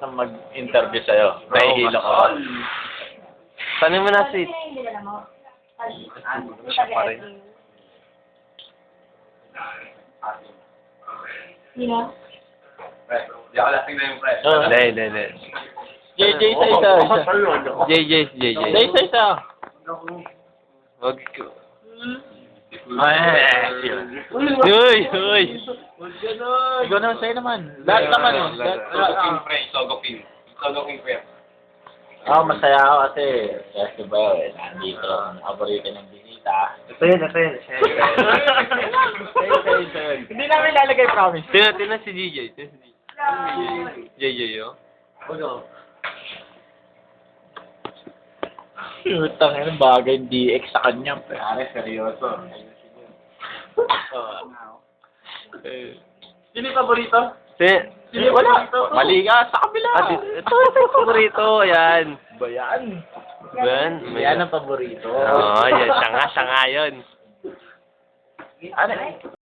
na mag-interview sa'yo. Nahihilo ko. Tanong mo na, sweet. Siya pa rin. Sino? Di ako lasing na yung pre. Hindi. JJ sa isa. JJ. Sa isa. Wag. Ay, yun. Uy! Ikaw naman sa'yo naman. Lahat naman. Sogoking pre. Sogoking pre. Masaya ako kasi festival. Nandito ang paborito ng bisita. Ito yun. Hindi namin lalagay, promise. Tina si JJ. JJ, oh. Utang yun, bagay yung DX sa kanya. Pare, seryoso. Sino yung paborito? Wala. Mali ka, sa kabila. Ito yung paborito. Ayan. Ba yan? Yan ang paborito. Oo, yan. Siya nga yun. Ano?